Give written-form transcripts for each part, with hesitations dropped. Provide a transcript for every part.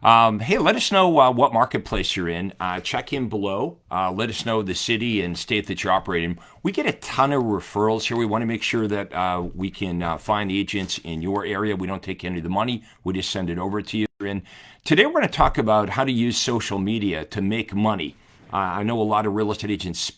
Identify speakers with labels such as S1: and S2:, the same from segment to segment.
S1: Hey, let us know what marketplace you're in. Check in below. Let us know the city and state that you're operating. We get a ton of referrals here. We want to make sure that we can find agents in your area. We don't take any of the money. We just send it over to you. And today we're going to talk about how to use social media to make money. I know a lot of real estate agents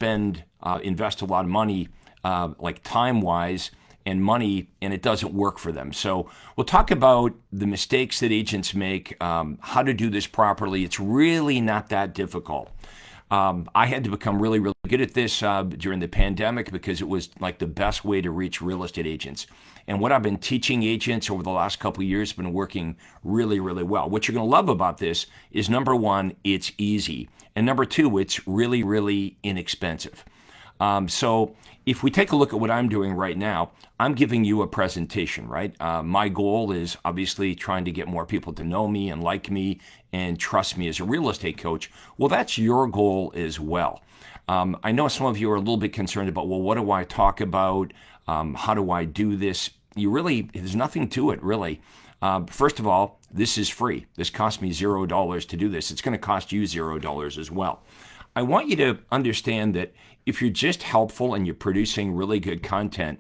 S1: invest a lot of money, like time-wise, and money, and it doesn't work for them. So we'll talk about the mistakes that agents make, how to do this properly. It's really not that difficult. I had to become really, really good at this during the pandemic because it was like the best way to reach real estate agents. And what I've been teaching agents over the last couple of years has been working really, really well. What you're going to love about this is, number one, it's easy. And number two, it's really, really inexpensive. So if we take a look at what I'm doing right now, I'm giving you a presentation, right? My goal is obviously trying to get more people to know me and like me and trust me as a real estate coach. Well, that's your goal as well. I know some of you are a little bit concerned about, well, what do I talk about? How do I do this? There's nothing to it, really. First of all, this is free. This cost me $0 to do this. It's going to cost you $0 as well. I want you to understand that if you're just helpful and you're producing really good content,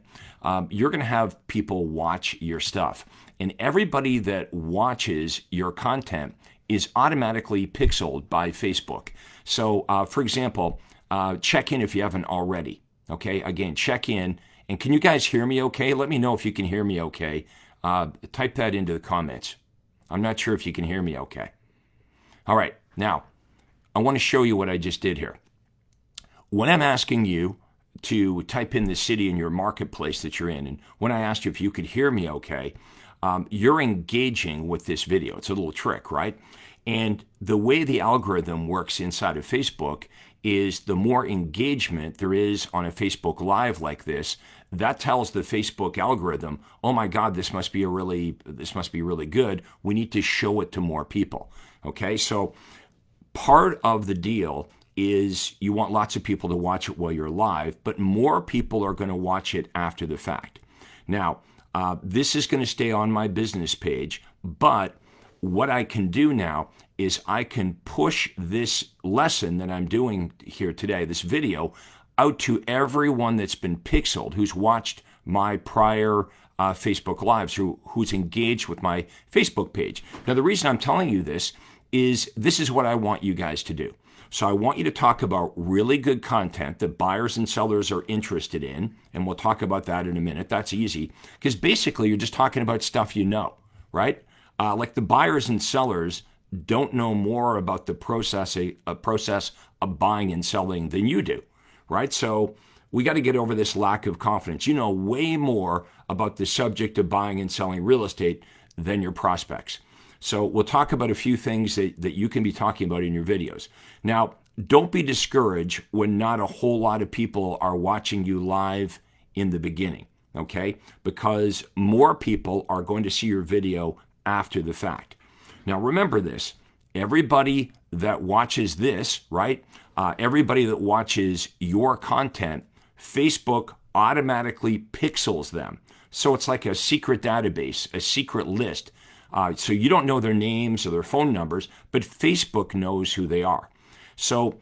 S1: you're going to have people watch your stuff. And everybody that watches your content is automatically pixeled by Facebook. So, for example, check in if you haven't already. Okay, again, check in. And can you guys hear me okay? Let me know if you can hear me okay. Type that into the comments. I'm not sure if you can hear me okay. All right, now, I want to show you what I just did here. When I'm asking you to type in the city in your marketplace that you're in, and when I asked you if you could hear me okay, you're engaging with this video. It's a little trick, right? And the way the algorithm works inside of Facebook is the more engagement there is on a Facebook Live like this, that tells the Facebook algorithm, oh my God, this must be really good. We need to show it to more people. Okay, so part of the deal is you want lots of people to watch it while you're live, but more people are going to watch it after the fact. Now, this is going to stay on my business page, but what I can do now is I can push this lesson that I'm doing here today, this video, out to everyone that's been pixeled, who's watched my prior Facebook Lives, who's engaged with my Facebook page. Now, the reason I'm telling you this is what I want you guys to do. So I want you to talk about really good content that buyers and sellers are interested in, and we'll talk about that in a minute. That's easy, because basically you're just talking about stuff you know, right? Like the buyers and sellers don't know more about the process of buying and selling than you do, right? So we got to get over this lack of confidence. You know way more about the subject of buying and selling real estate than your prospects. So we'll talk about a few things that you can be talking about in your videos. Now, don't be discouraged when not a whole lot of people are watching you live in the beginning, okay? Because more people are going to see your video after the fact. Now, remember this. Everybody that watches this, right? Everybody that watches your content, Facebook automatically pixels them. So it's like a secret database, a secret list. So you don't know their names or their phone numbers, but Facebook knows who they are. So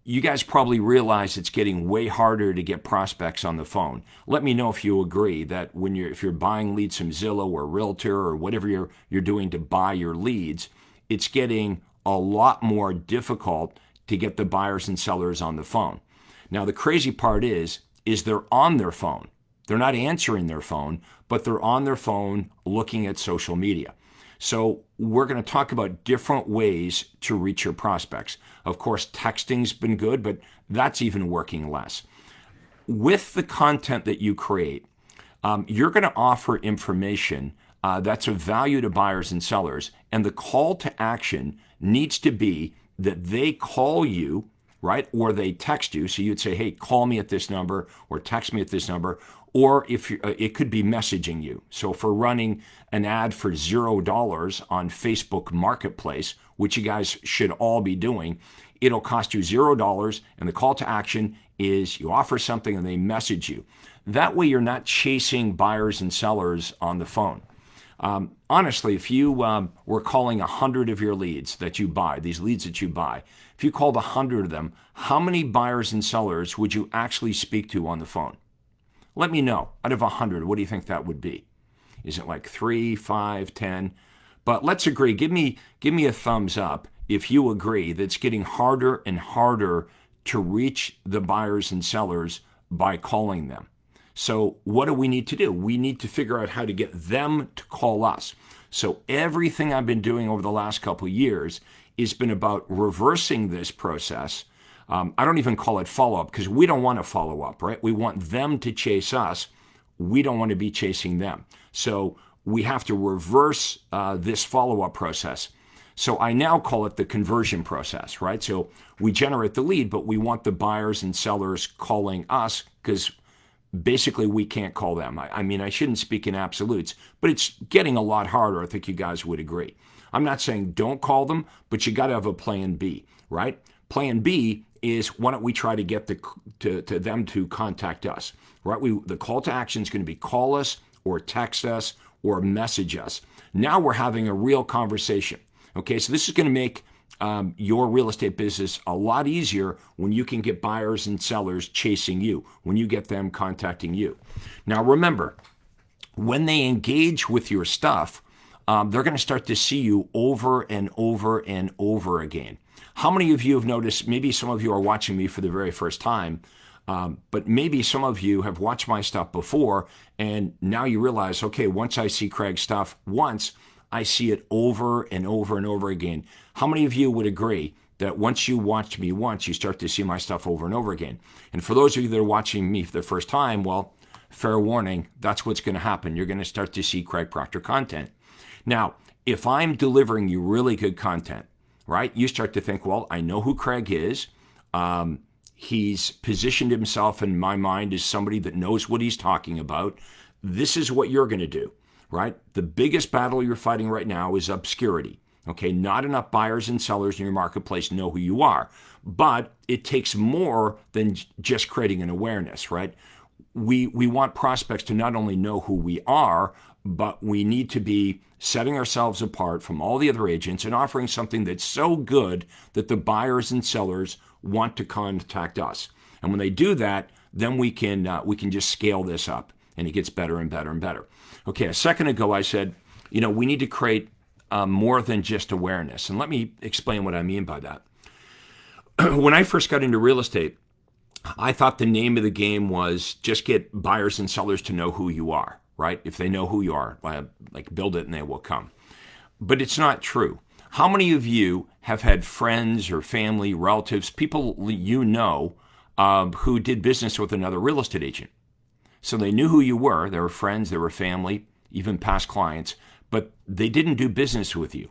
S1: you guys probably realize it's getting way harder to get prospects on the phone. Let me know if you agree that if you're buying leads from Zillow or Realtor or whatever you're doing to buy your leads, it's getting a lot more difficult to get the buyers and sellers on the phone. Now, the crazy part is they're on their phone. They're not answering their phone, but they're on their phone looking at social media. So we're going to talk about different ways to reach your prospects. Of course, texting's been good, but that's even working less. With the content that you create, you're going to offer information that's of value to buyers and sellers, and the call to action needs to be that they call you, right, or they text you. So you'd say, hey, call me at this number or text me at this number. Or if it could be messaging you. So if we're running an ad for $0 on Facebook Marketplace, which you guys should all be doing, it'll cost you $0, and the call to action is you offer something and they message you. That way you're not chasing buyers and sellers on the phone. Honestly, if you were calling 100 of your leads that you buy, these leads that you buy, if you called 100 of them, how many buyers and sellers would you actually speak to on the phone? Let me know. Out of 100, what do you think that would be? Is it like 3, 5, 10? But let's agree. Give me a thumbs up if you agree that it's getting harder and harder to reach the buyers and sellers by calling them. So what do we need to do? We need to figure out how to get them to call us. So everything I've been doing over the last couple of years has been about reversing this process. I don't even call it follow-up because we don't want to follow up, right? We want them to chase us. We don't want to be chasing them. So we have to reverse this follow-up process. So I now call it the conversion process, right? So we generate the lead, but we want the buyers and sellers calling us because basically we can't call them. I mean, I shouldn't speak in absolutes, but it's getting a lot harder. I think you guys would agree. I'm not saying don't call them, but you got to have a plan B, right? Plan B is why don't we try to get them to contact us, right? The call to action is going to be call us or text us or message us. Now we're having a real conversation. Okay, so this is going to make your real estate business a lot easier when you can get buyers and sellers chasing you, when you get them contacting you. Now remember, when they engage with your stuff, they're going to start to see you over and over and over again. How many of you have noticed, maybe some of you are watching me for the very first time, but maybe some of you have watched my stuff before, and now you realize, okay, once I see Craig's stuff once, I see it over and over and over again. How many of you would agree that once you watch me once, you start to see my stuff over and over again? And for those of you that are watching me for the first time, well, fair warning, that's what's going to happen. You're going to start to see Craig Proctor content. Now, if I'm delivering you really good content, right, you start to think, well, I know who Craig is. He's positioned himself in my mind as somebody that knows what he's talking about. This is what you're going to do, right? The biggest battle you're fighting right now is obscurity. Okay, not enough buyers and sellers in your marketplace know who you are, but it takes more than just creating an awareness, right? We want prospects to not only know who we are, but we need to be setting ourselves apart from all the other agents and offering something that's so good that the buyers and sellers want to contact us. And when they do that, then we can just scale this up, and it gets better and better and better. Okay, a second ago I said, we need to create more than just awareness. And let me explain what I mean by that. When I first got into real estate, I thought the name of the game was just get buyers and sellers to know who you are, right? If they know who you are, like build it and they will come. But it's not true. How many of you have had friends or family, relatives, people you know who did business with another real estate agent? So they knew who you were. They were friends, they were family, even past clients, but they didn't do business with you.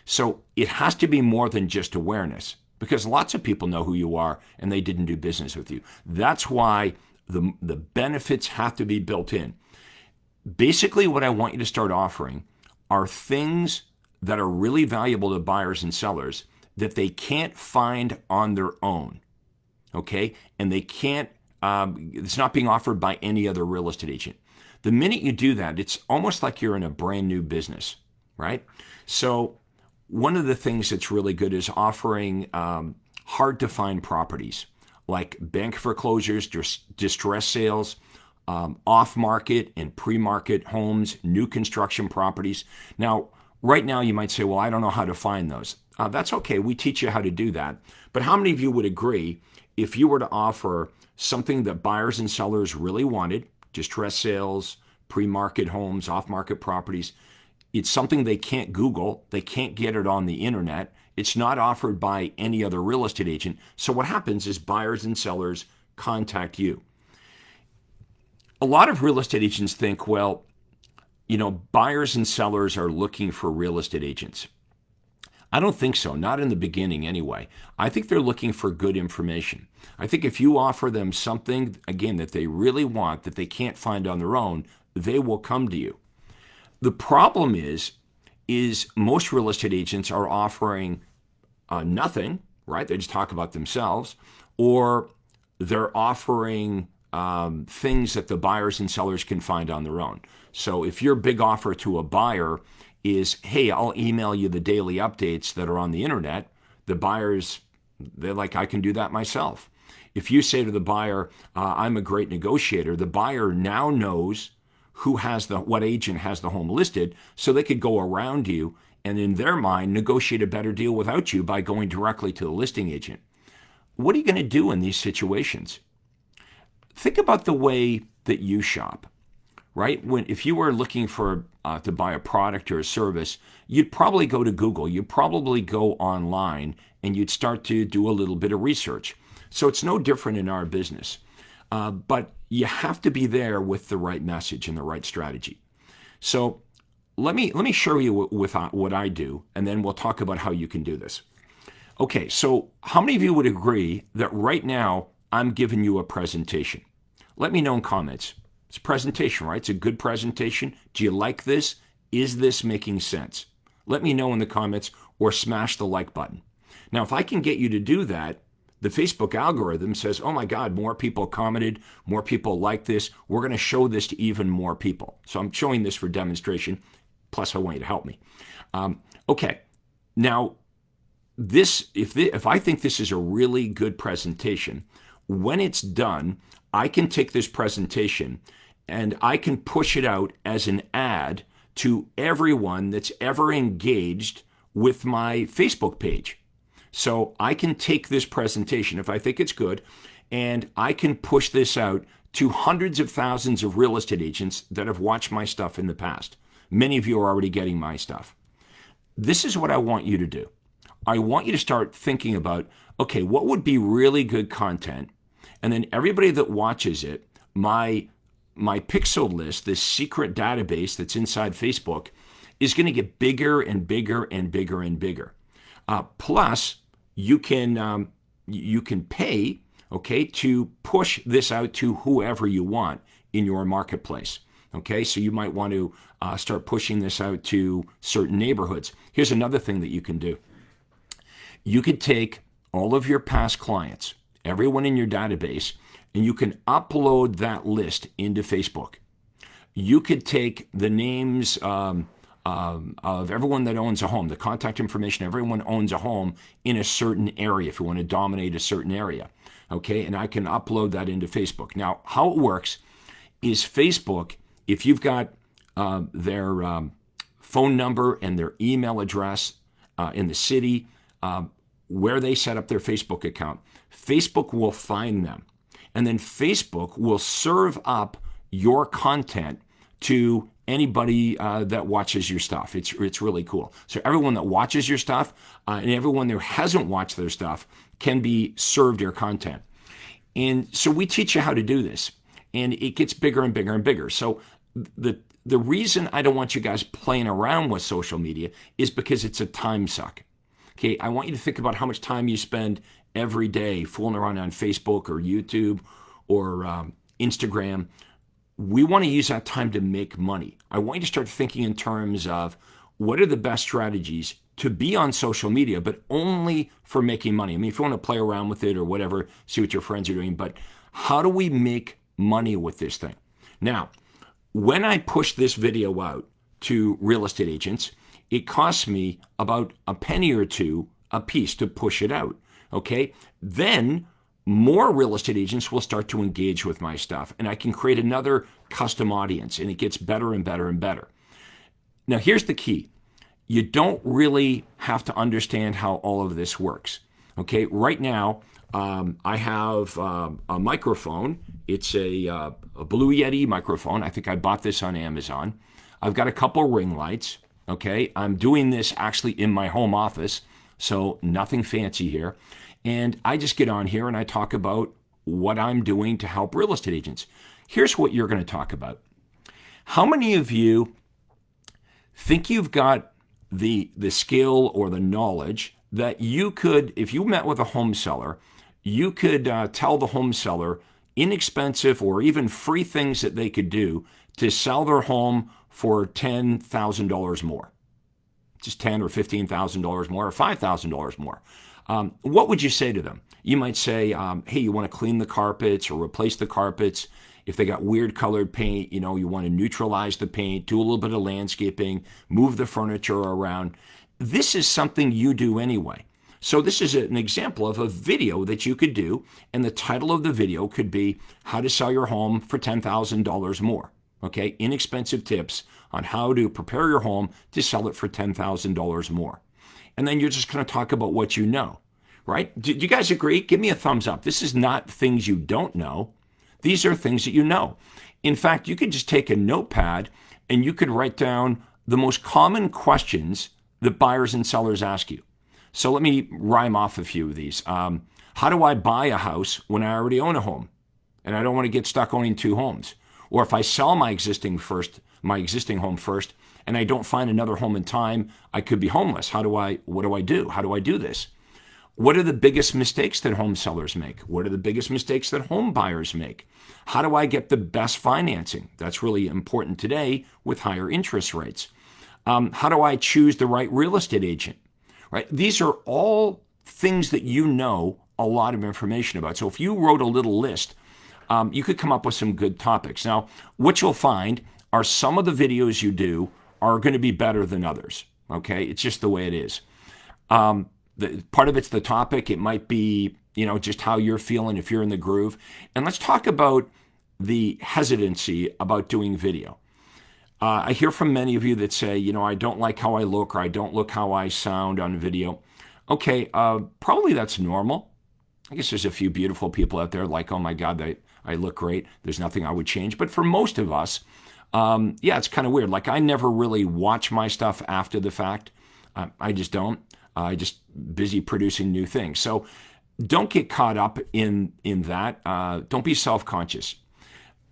S1: So it has to be more than just awareness, because lots of people know who you are and they didn't do business with you. That's why the benefits have to be built in. Basically, what I want you to start offering are things that are really valuable to buyers and sellers that they can't find on their own, okay? And they can't, it's not being offered by any other real estate agent. The minute you do that, it's almost like you're in a brand new business, right? So one of the things that's really good is offering hard to find properties like bank foreclosures, distress sales, off-market and pre-market homes, new construction properties. Now, right now you might say, well, I don't know how to find those. That's okay. We teach you how to do that. But how many of you would agree if you were to offer something that buyers and sellers really wanted, distress sales, pre-market homes, off-market properties, it's something they can't Google, they can't get it on the internet, it's not offered by any other real estate agent. So what happens is buyers and sellers contact you. A lot of real estate agents think, well, buyers and sellers are looking for real estate agents. I don't think so, not in the beginning anyway. I think they're looking for good information. I think if you offer them something, again, that they really want, that they can't find on their own, they will come to you. The problem is most real estate agents are offering nothing, right? They just talk about themselves, or they're offering things that the buyers and sellers can find on their own. So if your big offer to a buyer is, hey, I'll email you the daily updates that are on the internet, the buyers, they're like, I can do that myself. If you say to the buyer, I'm a great negotiator, the buyer now knows what agent has the home listed, so they could go around you and in their mind negotiate a better deal without you by going directly to the listing agent. What are you going to do in these situations? Think about the way that you shop, right? If you were looking for to buy a product or a service, you'd probably go to Google. You'd probably go online and you'd start to do a little bit of research. So it's no different in our business. But you have to be there with the right message and the right strategy. So let me show you with what I do, and then we'll talk about how you can do this. Okay, so how many of you would agree that right now I'm giving you a presentation? Let me know in comments. It's a presentation, right? It's a good presentation. Do you like this? Is this making sense? Let me know in the comments or smash the like button. Now, if I can get you to do that, the Facebook algorithm says, oh my God, more people commented, more people like this. We're going to show this to even more people. So I'm showing this for demonstration. Plus, I want you to help me. Okay, now, if I think this is a really good presentation, when it's done, I can take this presentation and I can push it out as an ad to everyone that's ever engaged with my Facebook page. So I can take this presentation, if I think it's good, and I can push this out to hundreds of thousands of real estate agents that have watched my stuff in the past. Many of you are already getting my stuff. This is what I want you to do. I want you to start thinking about, okay, what would be really good content? And then everybody that watches it, my pixel list, this secret database that's inside Facebook, is going to get bigger and bigger and bigger and bigger. Plus, you can pay, okay, to push this out to whoever you want in your marketplace. Okay, so you might want to start pushing this out to certain neighborhoods. Here's another thing that you can do. You could take all of your past clients, everyone in your database, and you can upload that list into Facebook. You could take the names of everyone that owns a home, the contact information, everyone owns a home in a certain area if you want to dominate a certain area. Okay, and I can upload that into Facebook. Now, how it works is Facebook, if you've got their phone number and their email address in the city where they set up their Facebook account, Facebook will find them. And then Facebook will serve up your content to anybody that watches your stuff. It's really cool. So everyone that watches your stuff and everyone that hasn't watched their stuff can be served your content. And so we teach you how to do this. And it gets bigger and bigger and bigger. So the reason I don't want you guys playing around with social media is because it's a time suck. Okay, I want you to think about how much time you spend every day fooling around on Facebook or YouTube or Instagram. We want to use that time to make money. I want you to start thinking in terms of what are the best strategies to be on social media, but only for making money. I mean, if you want to play around with it or whatever, see what your friends are doing, but how do we make money with this thing? Now, when I push this video out to real estate agents, it costs me about a penny or two a piece to push it out, okay? Then more real estate agents will start to engage with my stuff, and I can create another custom audience, and it gets better and better and better. Now, here's the key. You don't really have to understand how all of this works, okay? Right now, I have a microphone. It's a Blue Yeti microphone. I think I bought this on Amazon. I've got a couple ring lights, okay? I'm doing this actually in my home office, so nothing fancy here. And I just get on here and I talk about what I'm doing to help real estate agents. Here's what you're going to talk about. How many of you think you've got the skill or the knowledge that you could, if you met with a home seller, you could tell the home seller inexpensive or even free things that they could do to sell their home for $10,000 more, just $10,000 or $15,000 more or $5,000 more. What would you say to them? You might say, hey, you want to clean the carpets or replace the carpets. If they got weird colored paint, you want to neutralize the paint, do a little bit of landscaping, move the furniture around. This is something you do anyway. So this is an example of a video that you could do, and the title of the video could be How to Sell Your Home for $10,000 More. Okay, inexpensive tips on how to prepare your home to sell it for $10,000 more. And then you're just going to talk about what you know, right? Do you guys agree? Give me a thumbs up. This is not things you don't know. These are things that you know. In fact, you could just take a notepad and you could write down the most common questions that buyers and sellers ask you. So let me rhyme off a few of these. How do I buy a house when I already own a home and I don't want to get stuck owning two homes? Or if I sell my existing home first and I don't find another home in time, I could be homeless. What do I do? How do I do this? What are the biggest mistakes that home sellers make? What are the biggest mistakes that home buyers make? How do I get the best financing? That's really important today with higher interest rates. How do I choose the right real estate agent? Right? These are all things that you know a lot of information about. So if you wrote a little list, you could come up with some good topics. Now, what you'll find are some of the videos you do are going to be better than others. Okay? It's just the way it is. Part of it's the topic. It might be, just how you're feeling if you're in the groove. And let's talk about the hesitancy about doing video. I hear from many of you that say, I don't like how I look or I don't look how I sound on video. Okay, probably that's normal. I guess there's a few beautiful people out there like, oh my God, I look great. There's nothing I would change. But for most of us, it's kind of weird. Like I never really watch my stuff after the fact. I just don't. I just busy producing new things. So don't get caught up in that. Don't be self-conscious.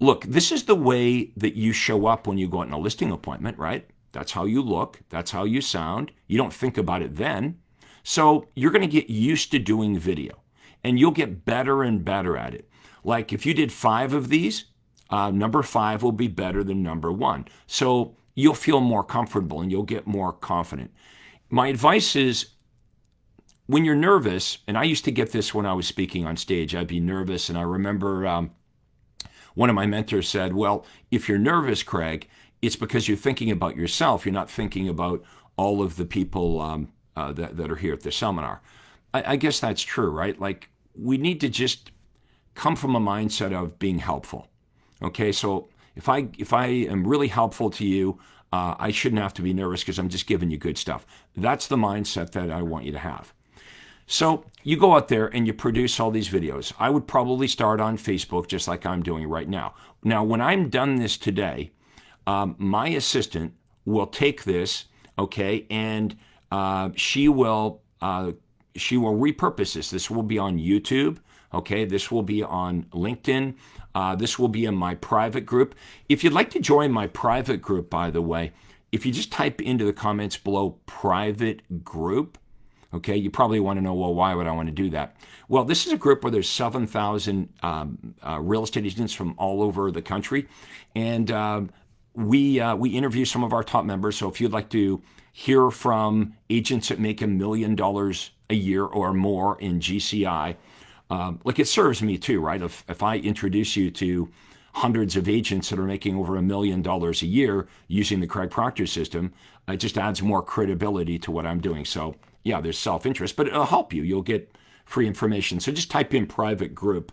S1: Look, this is the way that you show up when you go out on a listing appointment, right? That's how you look. That's how you sound. You don't think about it then. So you're going to get used to doing video and you'll get better and better at it. Like if you did 5 of these, number 5 will be better than number 1. So you'll feel more comfortable and you'll get more confident. My advice is when you're nervous, and I used to get this when I was speaking on stage, I'd be nervous. And I remember one of my mentors said, well, if you're nervous, Craig, it's because you're thinking about yourself. You're not thinking about all of the people that are here at the seminar. I guess that's true, right? Like we need to just come from a mindset of being helpful. Okay, so if I am really helpful to you, I shouldn't have to be nervous because I'm just giving you good stuff. That's the mindset that I want you to have. So you go out there and you produce all these videos. I would probably start on Facebook just like I'm doing right now. Now, when I'm done this today, my assistant will take this, okay, and she will repurpose this. This will be on YouTube, okay? This will be on LinkedIn. This will be in my private group. If you'd like to join my private group, by the way, if you just type into the comments below private group, okay, you probably want to know, well, why would I want to do that? Well, this is a group where there's 7,000 real estate agents from all over the country. And we interview some of our top members. So if you'd like to hear from agents that make $1 million a year or more in GCI, like it serves me too, right? If I introduce you to hundreds of agents that are making over $1 million a year using the Craig Proctor system, it just adds more credibility to what I'm doing. So yeah, there's self-interest, but it'll help you. You'll get free information. So just type in private group.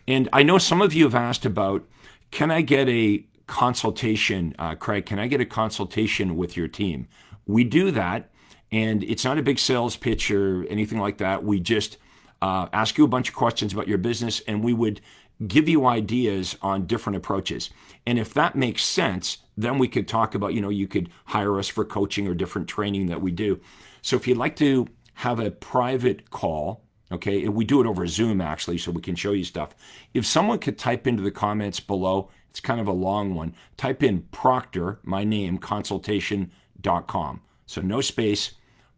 S1: And I know some of you have asked about, can I get a consultation, Craig, can I get a consultation with your team? We do that, and it's not a big sales pitch or anything like that. We just ask you a bunch of questions about your business, and we would give you ideas on different approaches. And if that makes sense, then we could talk about, you could hire us for coaching or different training that we do. So if you'd like to have a private call, okay, we do it over Zoom actually, so we can show you stuff. If someone could type into the comments below, it's kind of a long one, type in Proctor, my name, consultation.com. So no space,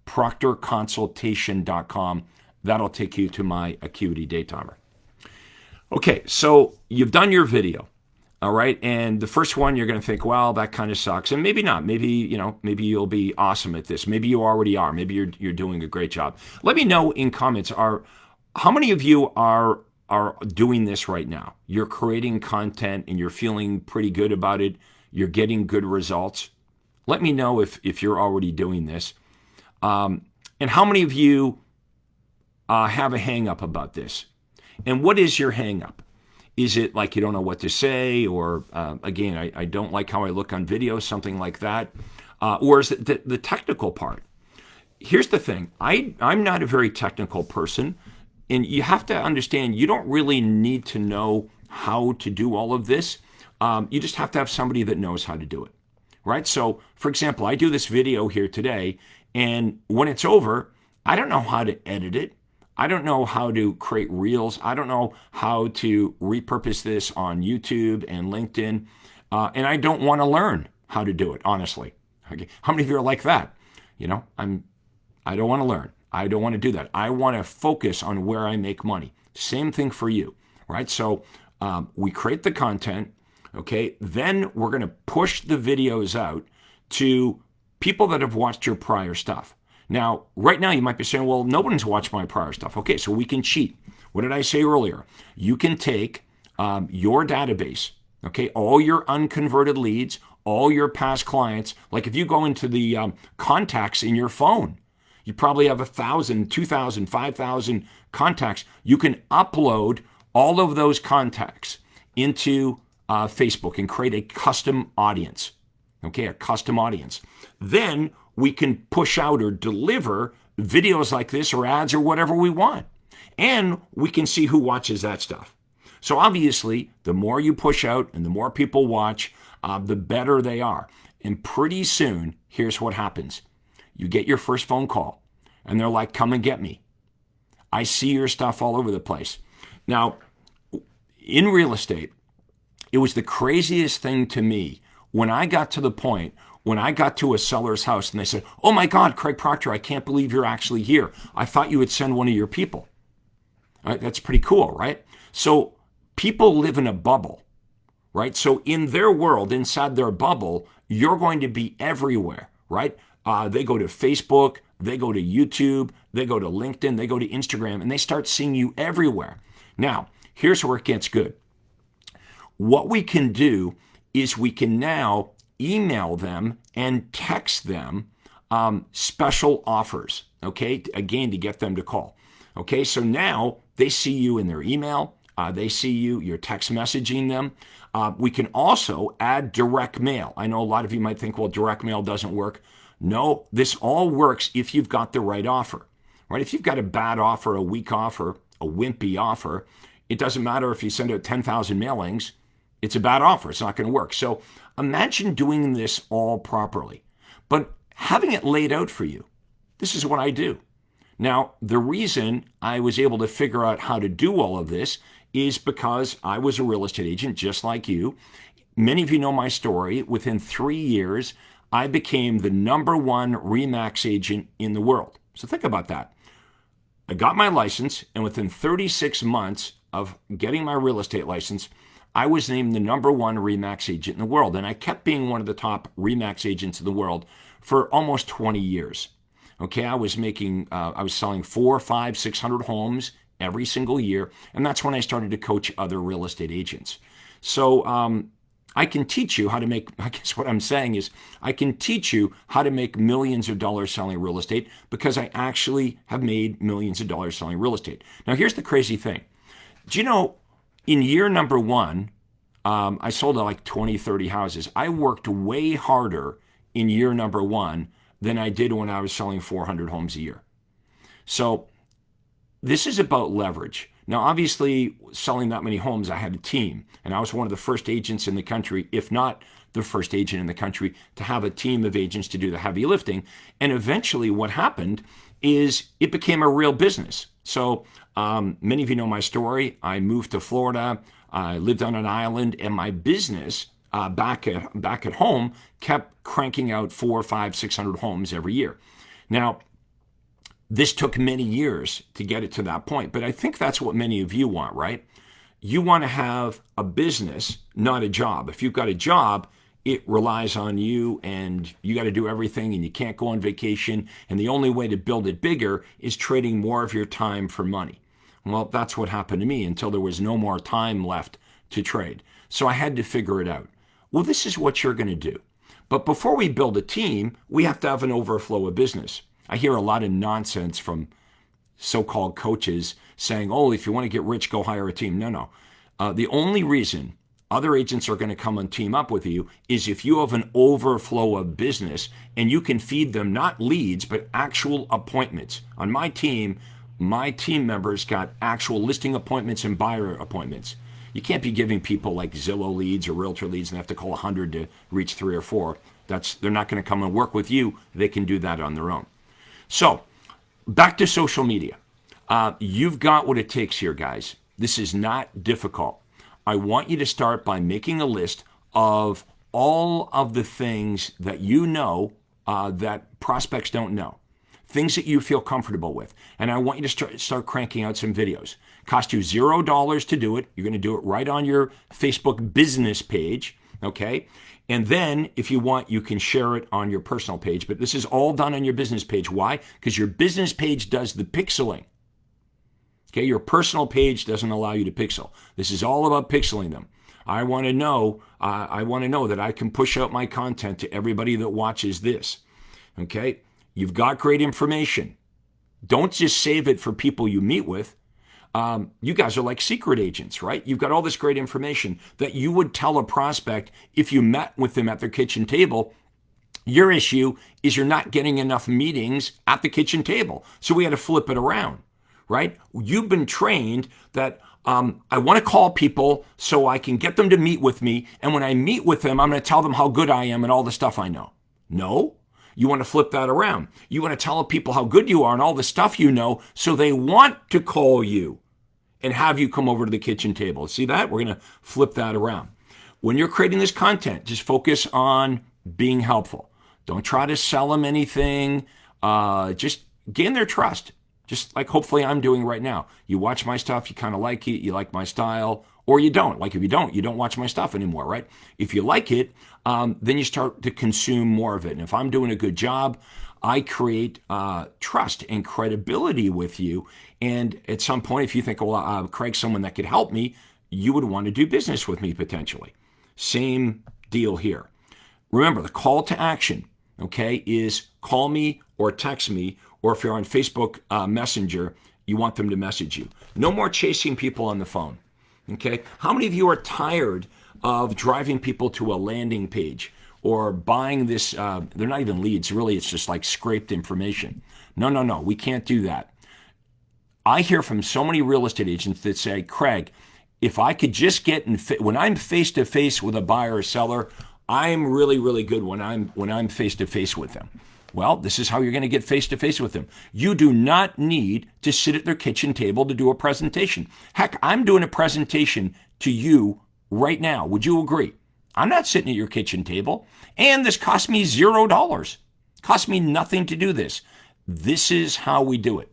S1: proctorconsultation.com. That'll take you to my Acuity Daytimer. Okay, so you've done your video. All right. And the first one, you're going to think, well, that kind of sucks. And maybe not. Maybe, maybe you'll be awesome at this. Maybe you already are. Maybe you're doing a great job. Let me know in comments, how many of you are doing this right now? You're creating content and you're feeling pretty good about it. You're getting good results. Let me know if you're already doing this. And how many of you have a hang up about this? And what is your hang up? Is it like you don't know what to say, or again, I don't like how I look on video, something like that? Or is it the technical part? Here's the thing. I'm not a very technical person, and you have to understand you don't really need to know how to do all of this. You just have to have somebody that knows how to do it, right? So, for example, I do this video here today, and when it's over, I don't know how to edit it. I don't know how to create reels. I don't know how to repurpose this on YouTube and LinkedIn. And I don't want to learn how to do it, honestly. Okay. How many of you are like that? I don't want to learn. I don't want to do that. I want to focus on where I make money. Same thing for you, right? So we create the content, okay? Then we're going to push the videos out to people that have watched your prior stuff. Now, right now you might be saying, well, no one's watched my prior stuff. Okay, so we can cheat. What did I say earlier? You can take your database, okay, all your unconverted leads, all your past clients. Like if you go into the contacts in your phone, you probably have 1,000, 2,000, 5,000 contacts. You can upload all of those contacts into Facebook and create a custom audience, okay, a custom audience. Then we can push out or deliver videos like this or ads or whatever we want. And we can see who watches that stuff. So obviously, the more you push out and the more people watch, the better they are. And pretty soon, here's what happens. You get your first phone call and they're like, come and get me. I see your stuff all over the place. Now, in real estate, it was the craziest thing to me when I got to the point when I got to a seller's house and they said, oh my God, Craig Proctor, I can't believe you're actually here. I thought you would send one of your people. All right, that's pretty cool, right? So people live in a bubble, right? So in their world, inside their bubble, you're going to be everywhere, right? They go to Facebook, they go to YouTube, they go to LinkedIn, they go to Instagram, and they start seeing you everywhere. Now, here's where it gets good. What we can do is we can now email them and text them special offers, okay? Again, to get them to call. Okay, so now they see you in their email. They see you're text messaging them. We can also add direct mail. I know a lot of you might think, well, direct mail doesn't work. No, this all works if you've got the right offer, right? If you've got a bad offer, a weak offer, a wimpy offer, it doesn't matter if you send out 10,000 mailings, it's a bad offer. It's not going to work. So imagine doing this all properly, but having it laid out for you. This is what I do. Now, the reason I was able to figure out how to do all of this is because I was a real estate agent just like you. Many of you know my story. Within 3 years, I became the #1 RE/MAX agent in the world. So think about that. I got my license, and within 36 months of getting my real estate license, I was named the #1 RE/MAX agent in the world. And I kept being one of the top RE/MAX agents in the world for almost 20 years. Okay, I was selling 400, 500, 600 homes every single year. And that's when I started to coach other real estate agents. So I can teach you how to make, I guess what I'm saying is, I can teach you how to make millions of dollars selling real estate because I actually have made millions of dollars selling real estate. Now, here's the crazy thing. Do you know, in year #1, I sold like 20, 30 houses. I worked way harder in year #1 than I did when I was selling 400 homes a year. So this is about leverage. Now, obviously, selling that many homes, I had a team, and I was one of the first agents in the country, if not the first agent in the country, to have a team of agents to do the heavy lifting. And eventually what happened is it became a real business. So many of you know my story. I moved to Florida. I lived on an island, and my business back at home kept cranking out 400, 500, 600 homes every year. Now, this took many years to get it to that point, but I think that's what many of you want, right? you want to have a business, not a job. If you've got a job, it relies on you and you got to do everything and you can't go on vacation. And the only way to build it bigger is trading more of your time for money. Well, that's what happened to me until there was no more time left to trade. So I had to figure it out. Well, this is what you're going to do. But before we build a team, we have to have an overflow of business. I hear a lot of nonsense from so-called coaches saying, oh, if you want to get rich, go hire a team. No. The only reason other agents are going to come and team up with you is if you have an overflow of business and you can feed them not leads, but actual appointments. On my team members got actual listing appointments and buyer appointments. You can't be giving people like Zillow leads or Realtor leads and have to call 100 to reach 3 or 4. They're not going to come and work with you. They can do that on their own. So back to social media. You've got what it takes here, guys. This is not difficult. I want you to start by making a list of all of the things that you know that prospects don't know, things that you feel comfortable with. And I want you to start cranking out some videos. Cost you $0 to do it. You're going to do it right on your Facebook business page, okay? And then if you want, you can share it on your personal page. But this is all done on your business page. Why? Because your business page does the pixeling. Okay, your personal page doesn't allow you to pixel. This is all about pixeling them. I want to know that I can push out my content to everybody that watches this. Okay, you've got great information. Don't just save it for people you meet with. You guys are like secret agents, right? You've got all this great information that you would tell a prospect if you met with them at their kitchen table. Your issue is you're not getting enough meetings at the kitchen table. So we had to flip it around. Right? You've been trained that I want to call people so I can get them to meet with me. And when I meet with them, I'm going to tell them how good I am and all the stuff I know. No, you want to flip that around. You want to tell people how good you are and all the stuff you know so they want to call you and have you come over to the kitchen table. See that? We're going to flip that around. When you're creating this content, just focus on being helpful. Don't try to sell them anything. Just gain their trust. Just like hopefully I'm doing right now. You watch my stuff, you kind of like it, you like my style, or you don't. Like if you don't watch my stuff anymore, right? If you like it, then you start to consume more of it. And if I'm doing a good job, I create trust and credibility with you. And at some point, if you think, well, Craig's someone that could help me, you would want to do business with me potentially. Same deal here. Remember, the call to action, okay, is call me or text me, or if you're on Facebook Messenger, you want them to message you. No more chasing people on the phone, okay? How many of you are tired of driving people to a landing page or buying this, they're not even leads, really, it's just like scraped information. No, we can't do that. I hear from so many real estate agents that say, Craig, if I could just get when I'm face-to-face with a buyer or seller, I'm really, really good when I'm face-to-face with them. Well, this is how you're going to get face-to-face with them. You do not need to sit at their kitchen table to do a presentation. Heck, I'm doing a presentation to you right now. Would you agree? I'm not sitting at your kitchen table. And this cost me $0. Cost me nothing to do this. This is how we do it.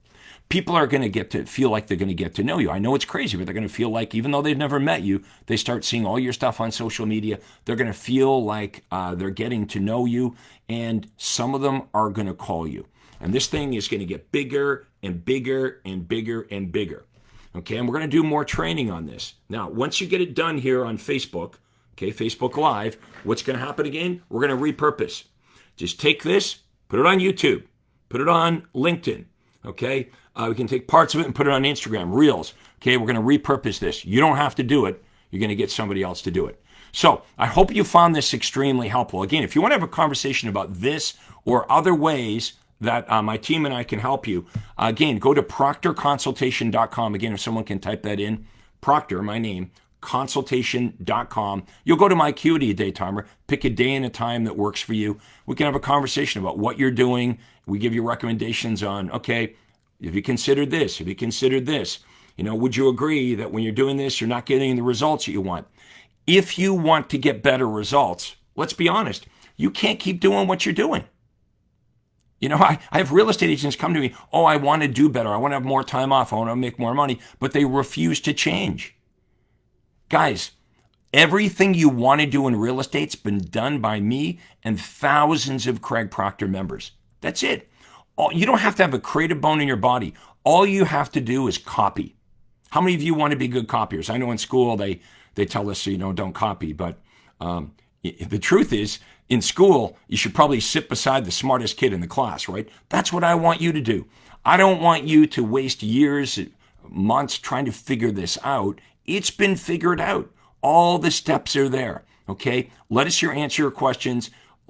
S1: People are going to get to feel like they're going to get to know you. I know it's crazy, but they're going to feel like even though they've never met you, they start seeing all your stuff on social media. They're going to feel like they're getting to know you, and some of them are going to call you. And this thing is going to get bigger and bigger and bigger and bigger. Okay, and we're going to do more training on this. Now, once you get it done here on Facebook, okay, Facebook Live, what's going to happen again? We're going to repurpose. Just take this, put it on YouTube, put it on LinkedIn, okay? We can take parts of it and put it on Instagram, Reels. Okay, we're going to repurpose this. You don't have to do it. You're going to get somebody else to do it. So I hope you found this extremely helpful. Again, if you want to have a conversation about this or other ways that my team and I can help you, again, go to proctorconsultation.com. Again, if someone can type that in, Proctor, my name, consultation.com. You'll go to my Acuity Day Timer, pick a day and a time that works for you. We can have a conversation about what you're doing. We give you recommendations on, okay, have you considered this? Have you considered this? You know, would you agree that when you're doing this, you're not getting the results that you want? If you want to get better results, let's be honest, you can't keep doing what you're doing. You know, I have real estate agents come to me, oh, I want to do better. I want to have more time off. I want to make more money, but they refuse to change. Guys, everything you want to do in real estate's been done by me and thousands of Craig Proctor members. That's it. You don't have to have a creative bone in your body. All you have to do is copy. How many of you want to be good copiers? I know in school they tell us, don't copy, but the truth is, in school, you should probably sit beside the smartest kid in the class, right? That's what I want you to do. I don't want you to waste years, months trying to figure this out. It's been figured out. All the steps are there, okay? Let us answer your questions.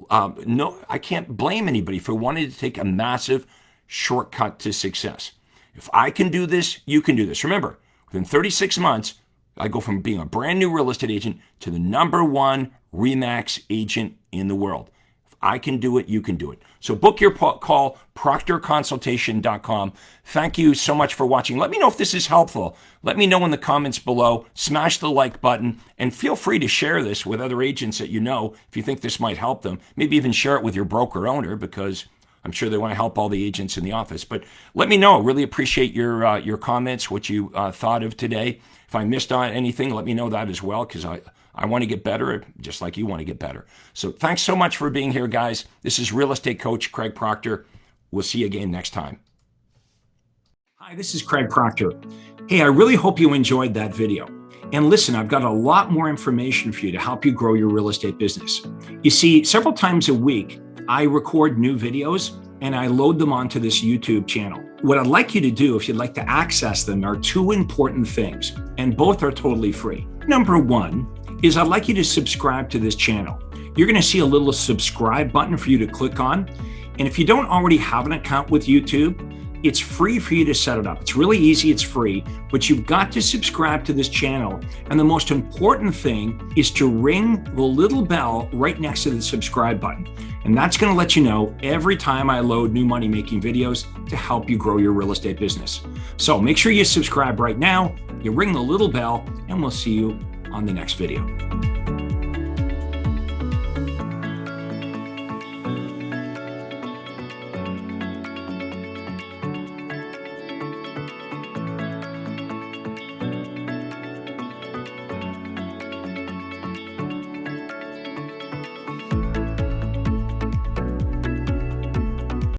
S1: No, I can't blame anybody for wanting to take a massive shortcut to success. If I can do this, you can do this. Remember, within 36 months, I go from being a brand new real estate agent to the #1 RE/MAX agent in the world. If I can do it, you can do it. So book your call, proctorconsultation.com. Thank you so much for watching. Let me know if this is helpful. Let me know in the comments below. Smash the like button and feel free to share this with other agents that you know if you think this might help them. Maybe even share it with your broker owner because I'm sure they want to help all the agents in the office. But let me know. Really appreciate your comments, what you thought of today. If I missed on anything, let me know that as well because I want to get better just like you want to get better. So thanks so much for being here, guys. This is Real Estate Coach Craig Proctor. We'll see you again next time. Hi, this is Craig Proctor. Hey, I really hope you enjoyed that video. And listen, I've got a lot more information for you to help you grow your real estate business. You see, several times a week, I record new videos and I load them onto this YouTube channel. What I'd like you to do, if you'd like to access them, are two important things, and both are totally free. Number one is I'd like you to subscribe to this channel. You're gonna see a little subscribe button for you to click on. And if you don't already have an account with YouTube, it's free for you to set it up. It's really easy, it's free, but you've got to subscribe to this channel. And the most important thing is to ring the little bell right next to the subscribe button. And that's gonna let you know every time I load new money-making videos to help you grow your real estate business. So make sure you subscribe right now, you ring the little bell, and we'll see you on the next video.